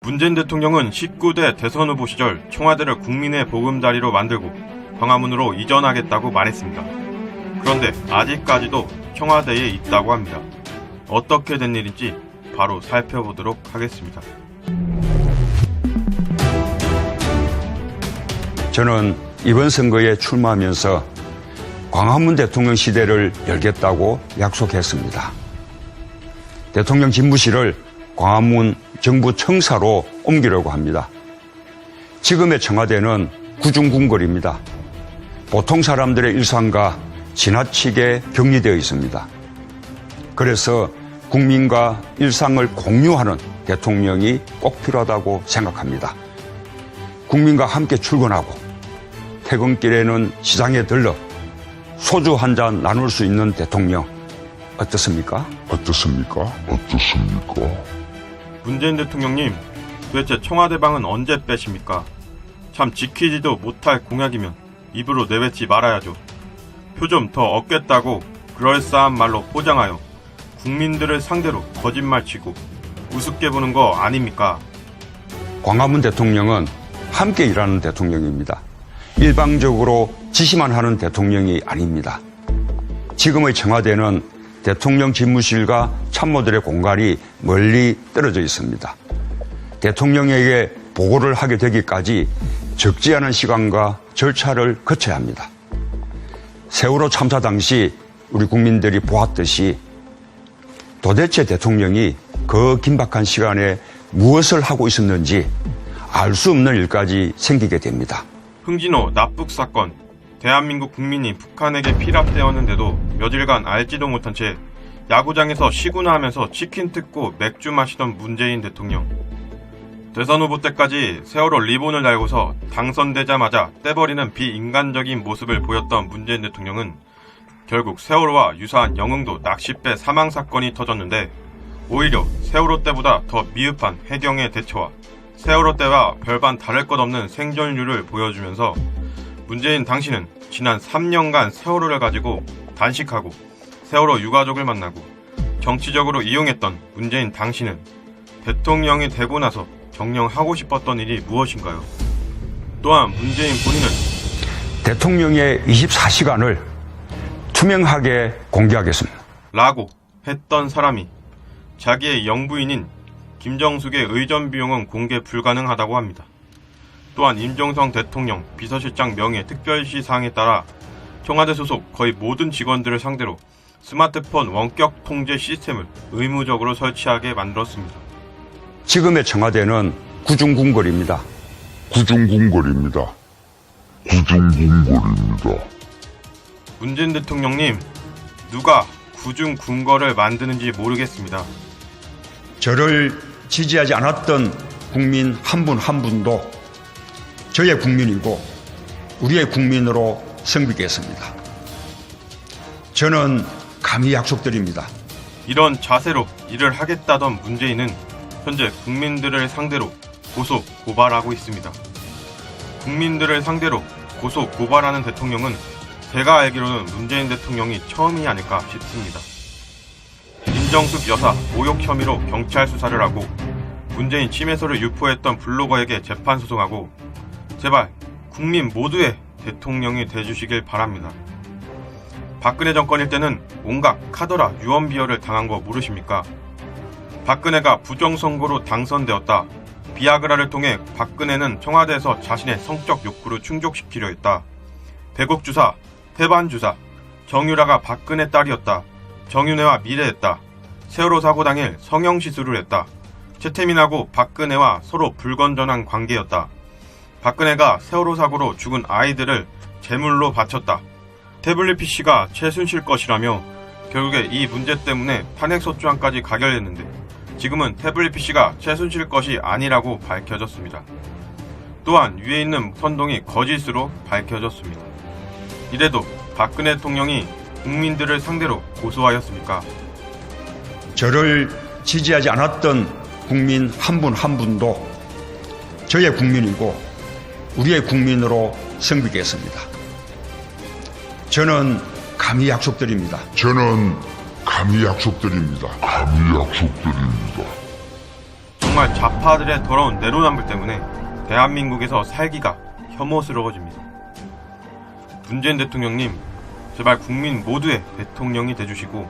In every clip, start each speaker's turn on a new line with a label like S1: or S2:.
S1: 문재인 대통령은 19대 대선 후보 시절 청와대를 국민의 보금자리로 만들고 광화문으로 이전하겠다고 말했습니다. 그런데 아직까지도 청와대에 있다고 합니다. 어떻게 된 일인지 바로 살펴보도록 하겠습니다.
S2: 저는 이번 선거에 출마하면서 광화문 대통령 시대를 열겠다고 약속했습니다. 대통령 집무실을 광화문 정부 청사로 옮기려고 합니다. 지금의 청와대는 구중궁궐입니다. 보통 사람들의 일상과 지나치게 격리되어 있습니다. 그래서 국민과 일상을 공유하는 대통령이 꼭 필요하다고 생각합니다. 국민과 함께 출근하고 퇴근길에는 시장에 들러 소주 한 잔 나눌 수 있는 대통령 어떻습니까?
S1: 문재인 대통령님, 도대체 청와대 방은 언제 빼십니까? 참 지키지도 못할 공약이면 입으로 내뱉지 말아야죠. 표 좀 더 얻겠다고 그럴싸한 말로 포장하여 국민들을 상대로 거짓말치고 우습게 보는 거 아닙니까?
S2: 광화문 대통령은 함께 일하는 대통령입니다. 일방적으로 지시만 하는 대통령이 아닙니다. 지금의 청와대는 대통령 집무실과 참모들의 공간이 멀리 떨어져 있습니다. 대통령에게 보고를 하게 되기까지 적지 않은 시간과 절차를 거쳐야 합니다. 세월호 참사 당시 우리 국민들이 보았듯이 도대체 대통령이 그 긴박한 시간에 무엇을 하고 있었는지 알 수 없는 일까지 생기게 됩니다.
S1: 흥진호 납북 사건, 대한민국 국민이 북한에게 피랍되었는데도 며칠간 알지도 못한 채 야구장에서 쉬구나 하면서 치킨 뜯고 맥주 마시던 문재인 대통령. 대선 후보 때까지 세월호 리본을 달고서 당선되자마자 떼버리는 비인간적인 모습을 보였던 문재인 대통령은 결국 세월호와 유사한 영흥도 낚싯배 사망 사건이 터졌는데 오히려 세월호 때보다 더 미흡한 해경의 대처와 세월호 때와 별반 다를 것 없는 생존율을 보여주면서 문재인 당신은 지난 3년간 세월호를 가지고 단식하고 세월호 유가족을 만나고 정치적으로 이용했던 문재인 당신은 대통령이 되고 나서 정령하고 싶었던 일이 무엇인가요? 또한 문재인 본인은
S2: 대통령의 24시간을 투명하게 공개하겠습니다.
S1: 라고 했던 사람이 자기의 영부인인 김정숙의 의전 비용은 공개 불가능하다고 합니다. 또한 임종성 대통령 비서실장 명예 특별시 사항에 따라 청와대 소속 거의 모든 직원들을 상대로 스마트폰 원격 통제 시스템을 의무적으로 설치하게 만들었습니다.
S2: 지금의 청와대는 구중궁궐입니다.
S1: 문재인 대통령님, 누가 구중궁궐을 만드는지 모르겠습니다.
S2: 저를 지지하지 않았던 국민 한 분 한 분도 저의 국민이고 우리의 국민으로 섬기겠습니다. 저는 감히 약속드립니다.
S1: 이런 자세로 일을 하겠다던 문재인은 현재 국민들을 상대로 고소, 고발하고 있습니다. 국민들을 상대로 고소, 고발하는 대통령은 제가 알기로는 문재인 대통령이 처음이 아닐까 싶습니다. 김정숙 여사 모욕 혐의로 경찰 수사를 하고 문재인 침해서를 유포했던 블로거에게 재판 소송하고 제발 국민 모두의 대통령이 돼주시길 바랍니다. 박근혜 정권일 때는 온갖 카더라 유언비어를 당한 거 모르십니까? 박근혜가 부정선거로 당선되었다. 비아그라를 통해 박근혜는 청와대에서 자신의 성적 욕구를 충족시키려 했다. 배국주사, 태반주사, 정유라가 박근혜 딸이었다. 정윤회와 미래했다. 세월호 사고 당일 성형시술을 했다. 최태민하고 박근혜와 서로 불건전한 관계였다. 박근혜가 세월호 사고로 죽은 아이들을 제물로 바쳤다. 태블릿 PC가 최순실 것이라며 결국에 이 문제 때문에 탄핵소추안까지 가결했는데 지금은 태블릿 PC가 최순실 것이 아니라고 밝혀졌습니다. 또한 위에 있는 선동이 거짓으로 밝혀졌습니다. 이래도 박근혜 대통령이 국민들을 상대로 고소하였습니까?
S2: 저를 지지하지 않았던 국민 한 분 한 분도 저의 국민이고 우리의 국민으로 섬기겠습니다. 저는 감히 약속드립니다.
S1: 정말 좌파들의 더러운 내로남불 때문에 대한민국에서 살기가 혐오스러워집니다. 문재인 대통령님, 제발 국민 모두의 대통령이 돼주시고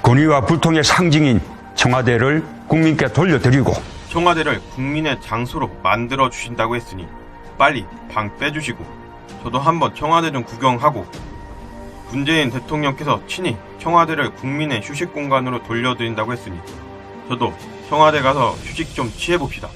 S2: 권위와 불통의 상징인 청와대를 국민께 돌려드리고
S1: 청와대를 국민의 장소로 만들어 주신다고 했으니 빨리 방 빼주시고 저도 한번 청와대 좀 구경하고 문재인 대통령께서 친히 청와대를 국민의 휴식 공간으로 돌려드린다고 했으니 저도 청와대 가서 휴식 좀 취해봅시다.